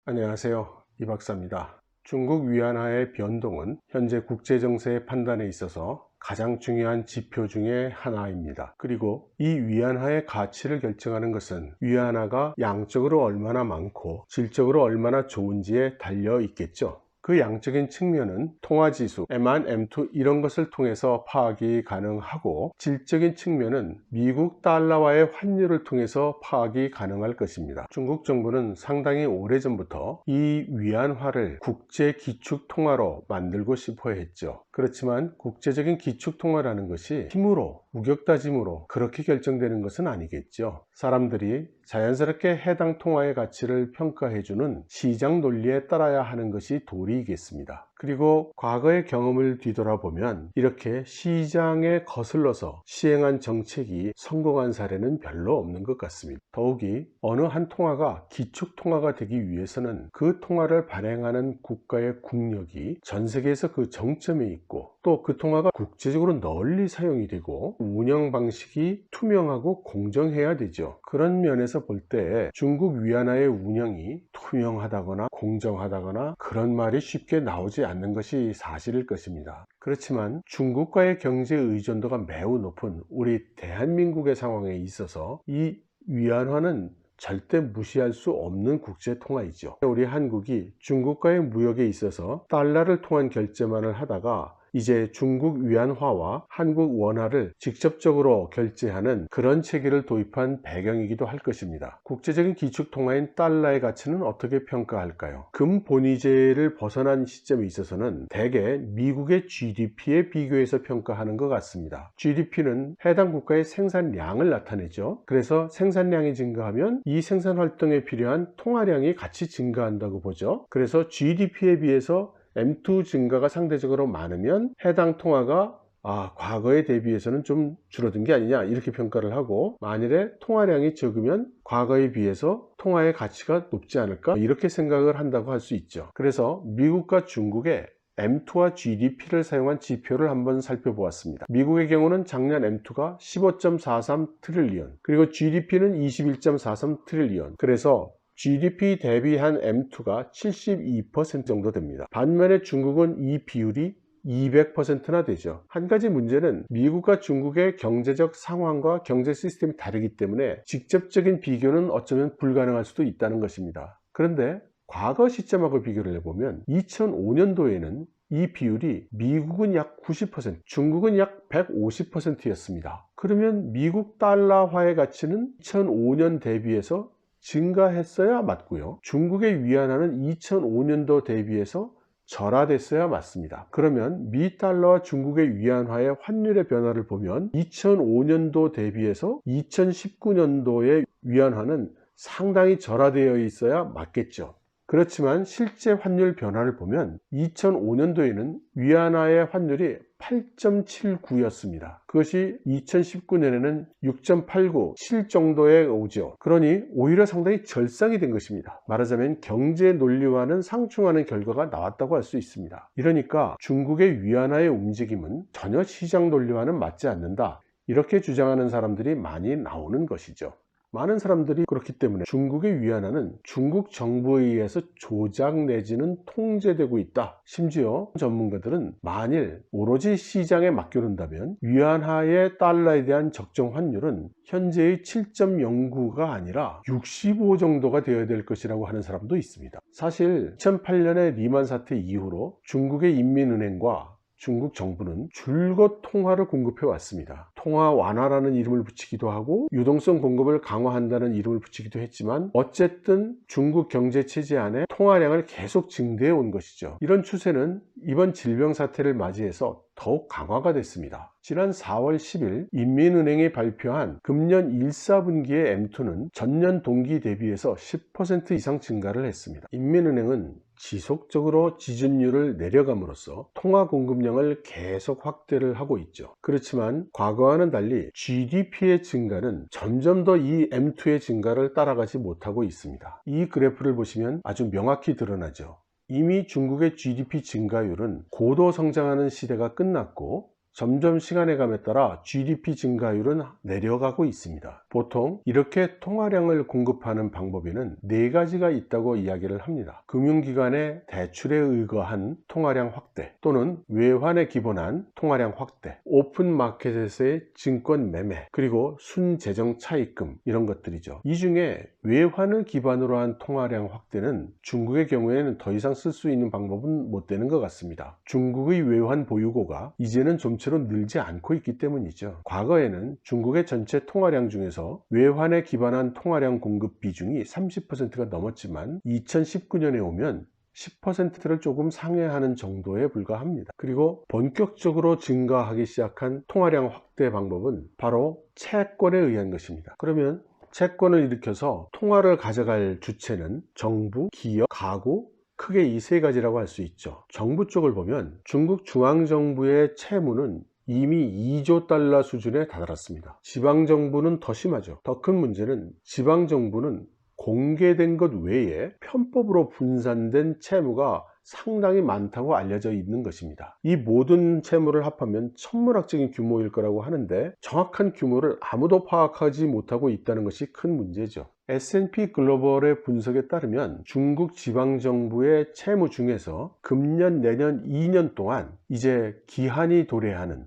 안녕하세요. 이 박사입니다. 중국 위안화의 변동은 현재 국제정세의 판단에 있어서 가장 중요한 지표 중에 하나입니다. 그리고 이 위안화의 가치를 결정하는 것은 위안화가 양적으로 얼마나 많고 질적으로 얼마나 좋은지에 달려 있겠죠. 그 양적인 측면은 통화지수, M1, M2 이런 것을 통해서 파악이 가능하고, 질적인 측면은 미국 달러와의 환율을 통해서 파악이 가능할 것입니다. 중국 정부는 상당히 오래전부터 이 위안화를 국제 기축통화로 만들고 싶어 했죠. 그렇지만 국제적인 기축통화라는 것이 힘으로, 무격다짐으로 그렇게 결정되는 것은 아니겠죠. 사람들이 자연스럽게 해당 통화의 가치를 평가해주는 시장 논리에 따라야 하는 것이 도리이겠습니다. 그리고 과거의 경험을 뒤돌아보면 이렇게 시장에 거슬러서 시행한 정책이 성공한 사례는 별로 없는 것 같습니다. 더욱이 어느 한 통화가 기축통화가 되기 위해서는 그 통화를 발행하는 국가의 국력이 전 세계에서 그 정점에 있고, 또 그 통화가 국제적으로 널리 사용이 되고 운영 방식이 투명하고 공정해야 되죠. 그런 면에서 볼 때 중국 위안화의 운영이 투명하다거나 공정하다거나 그런 말이 쉽게 나오지 않는 것이 사실일 것입니다. 그렇지만 중국과의 경제 의존도가 매우 높은 우리 대한민국의 상황에 있어서 이 위안화는 절대 무시할 수 없는 국제통화이죠. 우리 한국이 중국과의 무역에 있어서 달러를 통한 결제만을 하다가 이제 중국 위안화와 한국 원화를 직접적으로 결제하는 그런 체계를 도입한 배경이기도 할 것입니다. 국제적인 기축통화인 달러의 가치는 어떻게 평가할까요? 금본위제를 벗어난 시점에 있어서는 대개 미국의 GDP에 비교해서 평가하는 것 같습니다. GDP는 해당 국가의 생산량을 나타내죠. 그래서 생산량이 증가하면 이 생산활동에 필요한 통화량이 같이 증가한다고 보죠. 그래서 GDP에 비해서 M2 증가가 상대적으로 많으면 해당 통화가 과거에 대비해서는 좀 줄어든 게 아니냐, 이렇게 평가를 하고, 만일에 통화량이 적으면 과거에 비해서 통화의 가치가 높지 않을까, 이렇게 생각을 한다고 할 수 있죠. 그래서 미국과 중국의 M2와 GDP를 사용한 지표를 한번 살펴보았습니다. 미국의 경우는 작년 M2가 15.43 트릴리언, 그리고 GDP는 21.43 트릴리언, 그래서 GDP 대비한 M2가 72% 정도 됩니다. 반면에 중국은 이 비율이 200%나 되죠. 한 가지 문제는 미국과 중국의 경제적 상황과 경제 시스템이 다르기 때문에 직접적인 비교는 어쩌면 불가능할 수도 있다는 것입니다. 그런데 과거 시점하고 비교를 해보면 2005년도에는 이 비율이 미국은 약 90%, 중국은 약 150%였습니다. 그러면 미국 달러화의 가치는 2005년 대비해서 증가했어야 맞고요, 중국의 위안화는 2005년도 대비해서 절하됐어야 맞습니다. 그러면 미 달러와 중국의 위안화의 환율의 변화를 보면 2005년도 대비해서 2019년도의 위안화는 상당히 절하되어 있어야 맞겠죠. 그렇지만 실제 환율 변화를 보면 2005년도에는 위안화의 환율이 8.79였습니다. 그것이 2019년에는 6.89, 7 정도에 오죠. 그러니 오히려 상당히 절상이 된 것입니다. 말하자면 경제 논리와는 상충하는 결과가 나왔다고 할 수 있습니다. 이러니까 중국의 위안화의 움직임은 전혀 시장 논리와는 맞지 않는다, 이렇게 주장하는 사람들이 많이 나오는 것이죠. 많은 사람들이 그렇기 때문에 중국의 위안화는 중국 정부에 의해서 조작 내지는 통제되고 있다, 심지어 전문가들은 만일 오로지 시장에 맡겨둔다면 위안화의 달러에 대한 적정 환율은 현재의 7.09가 아니라 65 정도가 되어야 될 것이라고 하는 사람도 있습니다. 사실 2008년의 리만 사태 이후로 중국의 인민은행과 중국 정부는 줄곧 통화를 공급해 왔습니다. 통화 완화라는 이름을 붙이기도 하고 유동성 공급을 강화한다는 이름을 붙이기도 했지만, 어쨌든 중국 경제 체제 안에 통화량을 계속 증대해 온 것이죠. 이런 추세는 이번 질병 사태를 맞이해서 더욱 강화가 됐습니다. 지난 4월 10일 인민은행이 발표한 금년 1사분기의 M2는 전년 동기 대비해서 10% 이상 증가를 했습니다. 인민은행은 지속적으로 지준율을 내려감으로써 통화 공급량을 계속 확대를 하고 있죠. 그렇지만 과거와는 달리 GDP의 증가는 점점 더 이 M2의 증가를 따라가지 못하고 있습니다. 이 그래프를 보시면 아주 명확히 드러나죠. 이미 중국의 GDP 증가율은 고도 성장하는 시대가 끝났고 점점 시간의 감에 따라 GDP 증가율은 내려가고 있습니다. 보통 이렇게 통화량을 공급하는 방법에는 4가지가 있다고 이야기를 합니다. 금융기관의 대출에 의거한 통화량 확대, 또는 외환에 기본한 통화량 확대, 오픈마켓에서의 증권 매매, 그리고 순재정 차입금, 이런 것들이죠. 이 중에 외환을 기반으로 한 통화량 확대는 중국의 경우에는 더 이상 쓸 수 있는 방법은 못 되는 것 같습니다. 중국의 외환 보유고가 이제는 좀처럼 늘지 않고 있기 때문이죠. 과거에는 중국의 전체 통화량 중에서 외환에 기반한 통화량 공급 비중이 30%가 넘었지만 2019년에 오면 10%를 조금 상회하는 정도에 불과합니다. 그리고 본격적으로 증가하기 시작한 통화량 확대 방법은 바로 채권에 의한 것입니다. 그러면 채권을 일으켜서 통화를 가져갈 주체는 정부, 기업, 가구, 크게 이 3가지라고 할 수 있죠. 정부 쪽을 보면 중국 중앙정부의 채무는 이미 2조 달러 수준에 다다랐습니다. 지방정부는 더 심하죠. 더 큰 문제는 지방정부는 공개된 것 외에 편법으로 분산된 채무가 상당히 많다고 알려져 있는 것입니다. 이 모든 채무를 합하면 천문학적인 규모일 거라고 하는데 정확한 규모를 아무도 파악하지 못하고 있다는 것이 큰 문제죠. S&P 글로벌의 분석에 따르면 중국 지방정부의 채무 중에서 금년, 내년 2년 동안 이제 기한이 도래하는,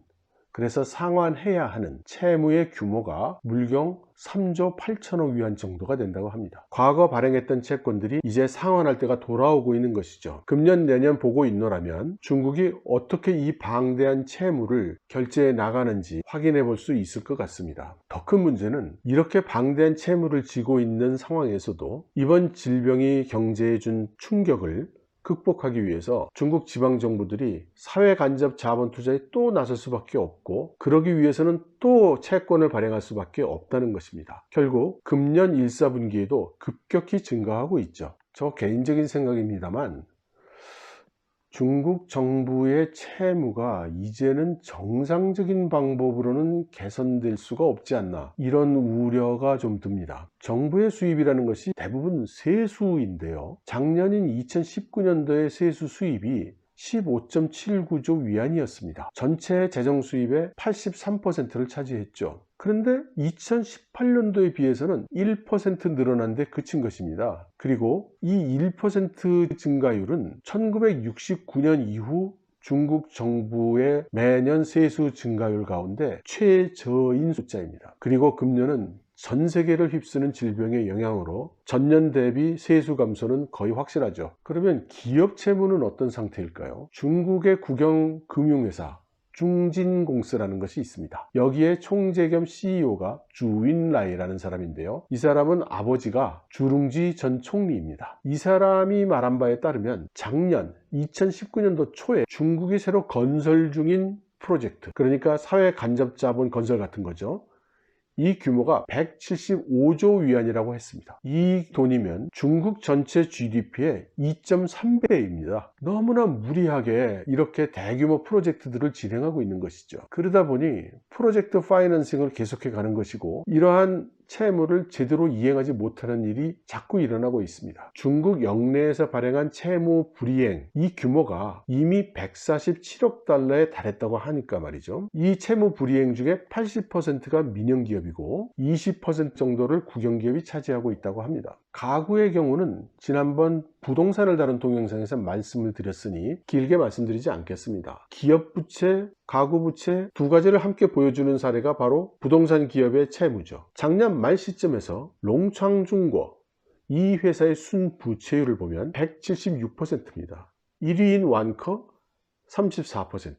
그래서 상환해야 하는 채무의 규모가 물경 3조 8천억 위안 정도가 된다고 합니다. 과거 발행했던 채권들이 이제 상환할 때가 돌아오고 있는 것이죠. 금년 내년 보고 있노라면 중국이 어떻게 이 방대한 채무를 결제해 나가는지 확인해 볼 수 있을 것 같습니다. 더 큰 문제는 이렇게 방대한 채무를 지고 있는 상황에서도 이번 질병이 경제에 준 충격을 극복하기 위해서 중국 지방정부들이 사회간접 자본 투자에 또 나설 수밖에 없고, 그러기 위해서는 또 채권을 발행할 수밖에 없다는 것입니다. 결국 금년 1, 4분기에도 급격히 증가하고 있죠. 저 개인적인 생각입니다만 중국 정부의 채무가 이제는 정상적인 방법으로는 개선될 수가 없지 않나, 이런 우려가 좀 듭니다. 정부의 수입이라는 것이 대부분 세수인데요, 작년인 2019년도의 세수 수입이 15.79조 위안이었습니다. 전체 재정 수입의 83%를 차지했죠. 그런데 2018년도에 비해서는 1% 늘어난 데 그친 것입니다. 그리고 이 1% 증가율은 1969년 이후 중국 정부의 매년 세수 증가율 가운데 최저인 숫자입니다. 그리고 금년은 전 세계를 휩쓰는 질병의 영향으로 전년 대비 세수 감소는 거의 확실하죠. 그러면 기업 채무는 어떤 상태일까요? 중국의 국영 금융회사 중진공司라는 것이 있습니다. 여기에 총재 겸 CEO가 주윈라이라는 사람인데요, 이 사람은 아버지가 주룽지 전 총리입니다. 이 사람이 말한 바에 따르면 작년 2019년도 초에 중국이 새로 건설 중인 프로젝트, 그러니까 사회 간접 자본 건설 같은 거죠, 이 규모가 175조 위안이라고 했습니다. 이 돈이면 중국 전체 GDP의 2.3배입니다. 너무나 무리하게 이렇게 대규모 프로젝트들을 진행하고 있는 것이죠. 그러다 보니 프로젝트 파이낸싱을 계속해 가는 것이고, 이러한 채무를 제대로 이행하지 못하는 일이 자꾸 일어나고 있습니다. 중국 영내에서 발행한 채무 불이행, 이 규모가 이미 147억 달러에 달했다고 하니까 말이죠, 이 채무 불이행 중에 80%가 민영기업이고 20% 정도를 국영기업이 차지하고 있다고 합니다. 가구의 경우는 지난번 부동산을 다룬 동영상에서 말씀을 드렸으니 길게 말씀드리지 않겠습니다. 기업 부채, 가구 부채 두 가지를 함께 보여주는 사례가 바로 부동산 기업의 채무죠. 작년 말 시점에서 롱창중고, 이 회사의 순부채율을 보면 176%입니다. 1위인 완커 34%,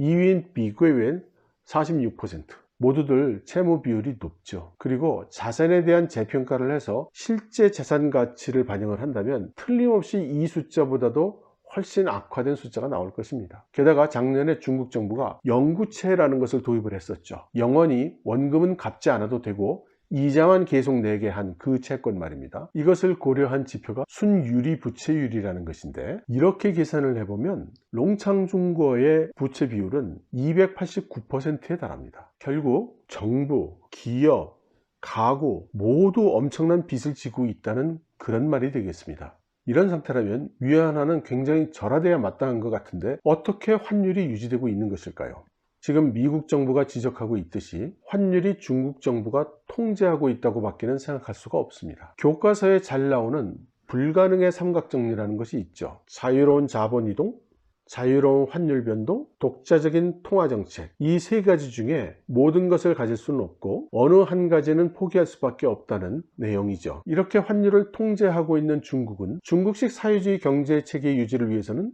2위인 비괴웬 46%. 모두들 채무 비율이 높죠. 그리고 자산에 대한 재평가를 해서 실제 자산 가치를 반영을 한다면 틀림없이 이 숫자보다도 훨씬 악화된 숫자가 나올 것입니다. 게다가 작년에 중국 정부가 영구채라는 것을 도입을 했었죠. 영원히 원금은 갚지 않아도 되고 이자만 계속 내게 한 그 채권 말입니다. 이것을 고려한 지표가 순유리 부채율이라는 것인데, 이렇게 계산을 해보면 롱창중고의 부채 비율은 289%에 달합니다. 결국 정부, 기업, 가구 모두 엄청난 빚을 지고 있다는 그런 말이 되겠습니다. 이런 상태라면 위안화는 굉장히 절하돼야 마땅한 것 같은데 어떻게 환율이 유지되고 있는 것일까요? 지금 미국 정부가 지적하고 있듯이 환율이 중국 정부가 통제하고 있다고 밖에는 생각할 수가 없습니다. 교과서에 잘 나오는 불가능의 삼각정리라는 것이 있죠. 자유로운 자본 이동, 자유로운 환율 변동, 독자적인 통화 정책, 이 세 가지 중에 모든 것을 가질 수는 없고 어느 한 가지는 포기할 수밖에 없다는 내용이죠. 이렇게 환율을 통제하고 있는 중국은 중국식 사회주의 경제 체계 유지를 위해서는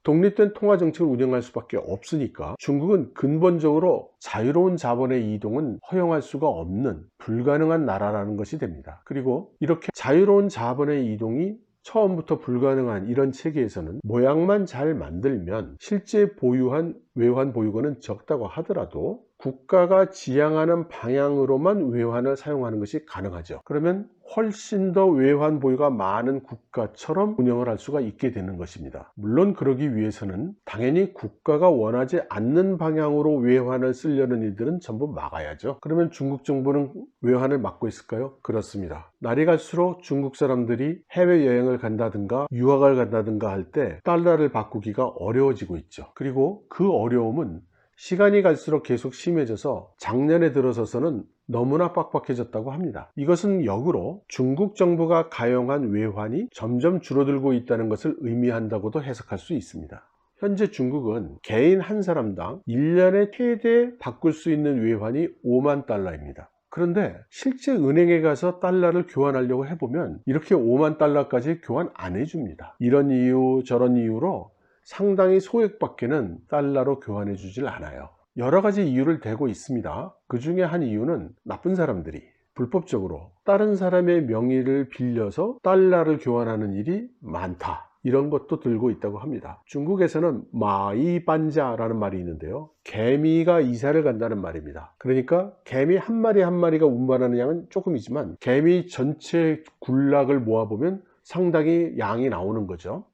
독립된 통화 정책을 운영할 수밖에 없으니까 중국은 근본적으로 자유로운 자본의 이동은 허용할 수가 없는 불가능한 나라라는 것이 됩니다. 그리고 이렇게 자유로운 자본의 이동이 처음부터 불가능한 이런 체계에서는 모양만 잘 만들면 실제 보유한 외환 보유고는 적다고 하더라도 국가가 지향하는 방향으로만 외환을 사용하는 것이 가능하죠. 그러면 훨씬 더 외환 보유가 많은 국가처럼 운영을 할 수가 있게 되는 것입니다. 물론 그러기 위해서는 당연히 국가가 원하지 않는 방향으로 외환을 쓰려는 일들은 전부 막아야죠. 그러면 중국 정부는 외환을 막고 있을까요? 그렇습니다. 날이 갈수록 중국 사람들이 해외여행을 간다든가 유학을 간다든가 할 때 달러를 바꾸기가 어려워지고 있죠. 그리고 그 어려움은 시간이 갈수록 계속 심해져서 작년에 들어서서는 너무나 빡빡해졌다고 합니다. 이것은 역으로 중국 정부가 가용한 외환이 점점 줄어들고 있다는 것을 의미한다고도 해석할 수 있습니다. 현재 중국은 개인 한 사람당 1년에 최대 바꿀 수 있는 외환이 5만 달러입니다. 그런데 실제 은행에 가서 달러를 교환하려고 해보면 이렇게 5만 달러까지 교환 안 해줍니다. 이런 이유 저런 이유로 상당히 소액밖에는 달러로 교환해 주질 않아요. 여러 가지 이유를 대고 있습니다. 그 중에 한 이유는 나쁜 사람들이 불법적으로 다른 사람의 명의를 빌려서 달러를 교환하는 일이 많다, 이런 것도 들고 있다고 합니다. 중국에서는 마이반자라는 말이 있는데요, 개미가 이사를 간다는 말입니다. 그러니까 개미 한 마리 한 마리가 운반하는 양은 조금이지만 개미 전체 군락을 모아보면 상당히 양이 나오는 거죠.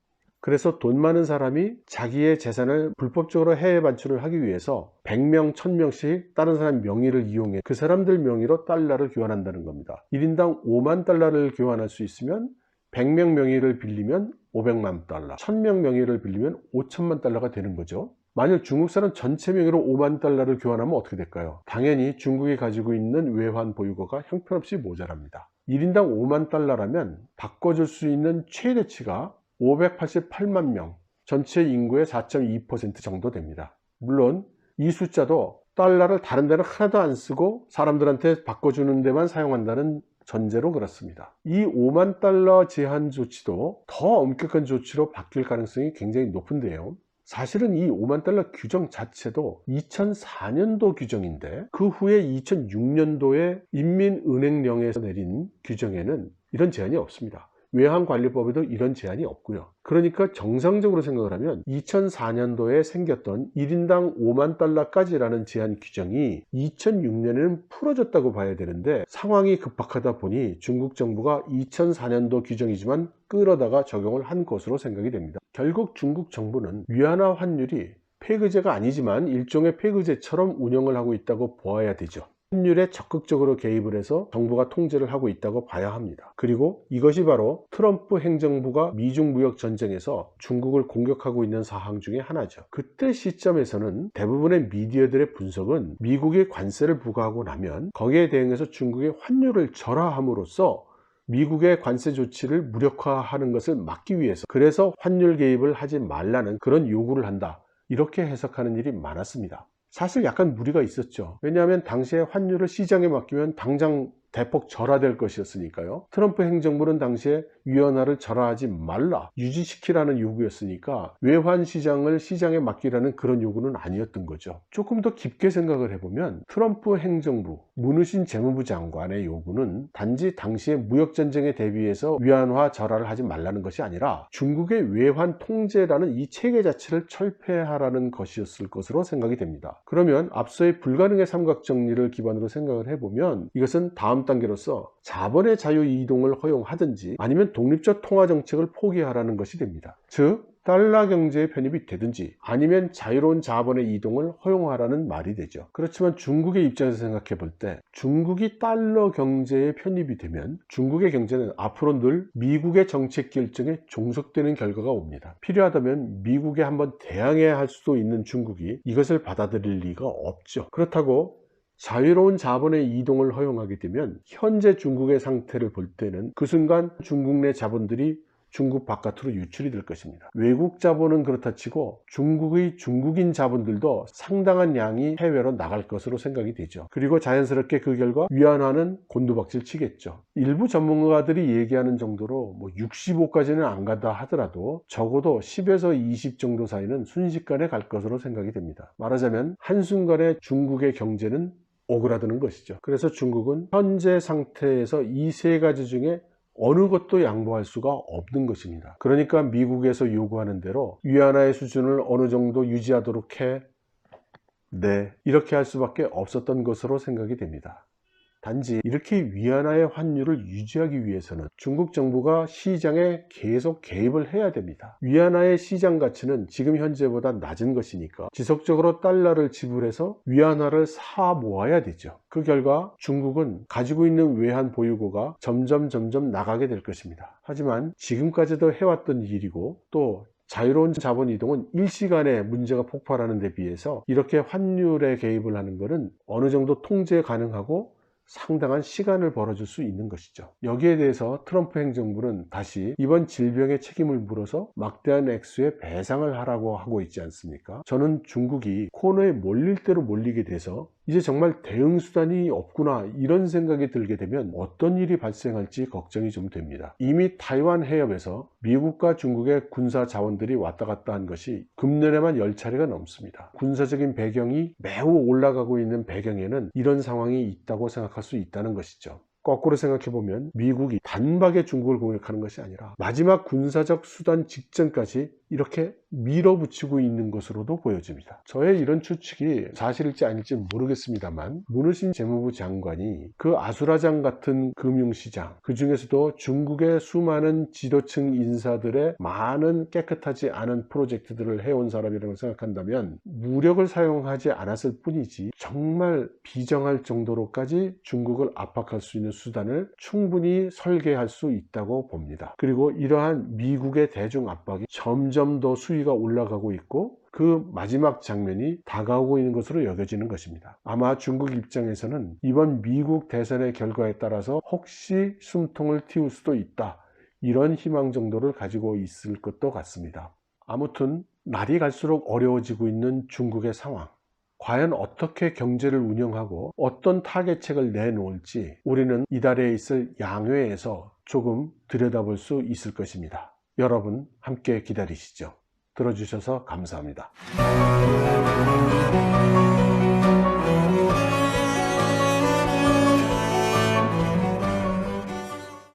그래서 돈 많은 사람이 자기의 재산을 불법적으로 해외 반출을 하기 위해서 100명, 1000명씩 다른 사람 명의를 이용해 그 사람들 명의로 달러를 교환한다는 겁니다. 1인당 5만 달러를 교환할 수 있으면 100명 명의를 빌리면 500만 달러, 1000명 명의를 빌리면 5천만 달러가 되는 거죠. 만약 중국 사람 전체 명의로 5만 달러를 교환하면 어떻게 될까요? 당연히 중국이 가지고 있는 외환 보유고가 형편없이 모자랍니다. 1인당 5만 달러라면 바꿔줄 수 있는 최대치가 588만 명, 전체 인구의 4.2% 정도 됩니다. 물론 이 숫자도 달러를 다른 데는 하나도 안 쓰고 사람들한테 바꿔주는 데만 사용한다는 전제로 그렇습니다. 이 5만 달러 제한 조치도 더 엄격한 조치로 바뀔 가능성이 굉장히 높은데요. 사실은 이 5만 달러 규정 자체도 2004년도 규정인데 그 후에 2006년도에 인민은행령에서 내린 규정에는 이런 제한이 없습니다. 외환관리법에도 이런 제한이 없고요. 그러니까 정상적으로 생각을 하면 2004년도에 생겼던 1인당 5만 달러까지라는 제한 규정이 2006년에는 풀어졌다고 봐야 되는데 상황이 급박하다 보니 중국 정부가 2004년도 규정이지만 끌어다가 적용을 한 것으로 생각이 됩니다. 결국 중국 정부는 위안화 환율이 폐기제가 아니지만 일종의 폐기제처럼 운영을 하고 있다고 보아야 되죠. 환율에 적극적으로 개입을 해서 정부가 통제를 하고 있다고 봐야 합니다. 그리고 이것이 바로 트럼프 행정부가 미중 무역 전쟁에서 중국을 공격하고 있는 사항 중에 하나죠. 그때 시점에서는 대부분의 미디어들의 분석은 미국이 관세를 부과하고 나면 거기에 대응해서 중국의 환율을 절하함으로써 미국의 관세 조치를 무력화하는 것을 막기 위해서, 그래서 환율 개입을 하지 말라는 그런 요구를 한다, 이렇게 해석하는 일이 많았습니다. 사실 약간 무리가 있었죠. 왜냐하면 당시에 환율을 시장에 맡기면 당장 대폭 절하될 것이었으니까요. 트럼프 행정부는 당시에 위안화를 절하하지 말라, 유지시키라는 요구였으니까 외환 시장을 시장에 맡기라는 그런 요구는 아니었던 거죠. 조금 더 깊게 생각을 해보면 트럼프 행정부 문우신 재무부 장관의 요구는 단지 당시의 무역전쟁에 대비해서 위안화 절하를 하지 말라는 것이 아니라 중국의 외환 통제라는 이 체계 자체를 철폐하라는 것이었을 것으로 생각이 됩니다. 그러면 앞서의 불가능의 삼각정리를 기반으로 생각을 해보면 이것은 다음 단계로서 자본의 자유 이동을 허용하든지 아니면 독립적 통화 정책을 포기하라는 것이 됩니다. 즉 달러 경제에 편입이 되든지 아니면 자유로운 자본의 이동을 허용하라는 말이 되죠. 그렇지만 중국의 입장에서 생각해 볼 때 중국이 달러 경제에 편입이 되면 중국의 경제는 앞으로 늘 미국의 정책 결정에 종속되는 결과가 옵니다. 필요하다면 미국에 한번 대항해야 할 수도 있는 중국이 이것을 받아들일 리가 없죠. 그렇다고 자유로운 자본의 이동을 허용하게 되면 현재 중국의 상태를 볼 때는 그 순간 중국 내 자본들이 중국 바깥으로 유출이 될 것입니다. 외국 자본은 그렇다 치고 중국의 중국인 자본들도 상당한 양이 해외로 나갈 것으로 생각이 되죠. 그리고 자연스럽게 그 결과 위안화는 곤두박질 치겠죠. 일부 전문가들이 얘기하는 정도로 65까지는 안 간다 하더라도 적어도 10에서 20 정도 사이는 순식간에 갈 것으로 생각이 됩니다. 말하자면 한순간에 중국의 경제는 오그라드는 것이죠. 그래서 중국은 현재 상태에서 이 세 가지 중에 어느 것도 양보할 수가 없는 것입니다. 그러니까 미국에서 요구하는 대로 위안화의 수준을 어느 정도 유지하도록 해, 네, 이렇게 할 수밖에 없었던 것으로 생각이 됩니다. 단지 이렇게 위안화의 환율을 유지하기 위해서는 중국 정부가 시장에 계속 개입을 해야 됩니다. 위안화의 시장 가치는 지금 현재보다 낮은 것이니까 지속적으로 달러를 지불해서 위안화를 사 모아야 되죠. 그 결과 중국은 가지고 있는 외환 보유고가 점점 나가게 될 것입니다. 하지만 지금까지도 해왔던 일이고 또 자유로운 자본 이동은 일시간에 문제가 폭발하는 데 비해서 이렇게 환율에 개입을 하는 것은 어느 정도 통제 가능하고 상당한 시간을 벌어줄 수 있는 것이죠. 여기에 대해서 트럼프 행정부는 다시 이번 질병의 책임을 물어서 막대한 액수의 배상을 하라고 하고 있지 않습니까? 저는 중국이 코너에 몰릴 대로 몰리게 돼서 이제 정말 대응 수단이 없구나 이런 생각이 들게 되면 어떤 일이 발생할지 걱정이 좀 됩니다. 이미 타이완 해협에서 미국과 중국의 군사 자원들이 왔다 갔다 한 것이 금년에만 10차례가 넘습니다. 군사적인 배경이 매우 올라가고 있는 배경에는 이런 상황이 있다고 생각할 수 있다는 것이죠. 거꾸로 생각해보면 미국이 단박에 중국을 공격하는 것이 아니라 마지막 군사적 수단 직전까지 이렇게 밀어붙이고 있는 것으로도 보여집니다. 저의 이런 추측이 사실일지 아닐지 모르겠습니다만 문우신 재무부 장관이 그 아수라장 같은 금융시장, 그 중에서도 중국의 수많은 지도층 인사들의 많은 깨끗하지 않은 프로젝트들을 해온 사람이라고 생각한다면 무력을 사용하지 않았을 뿐이지 정말 비정할 정도로까지 중국을 압박할 수 있는 수단을 충분히 설계할 수 있다고 봅니다. 그리고 이러한 미국의 대중 압박이 점점 더 수위가 올라가고 있고 그 마지막 장면이 다가오고 있는 것으로 여겨지는 것입니다. 아마 중국 입장에서는 이번 미국 대선의 결과에 따라서 혹시 숨통을 틔울 수도 있다, 이런 희망 정도를 가지고 있을 것도 같습니다. 아무튼 날이 갈수록 어려워지고 있는 중국의 상황, 과연 어떻게 경제를 운영하고 어떤 타개책을 내놓을지 우리는 이달에 있을 양회에서 조금 들여다볼 수 있을 것입니다. 여러분 함께 기다리시죠. 들어주셔서 감사합니다.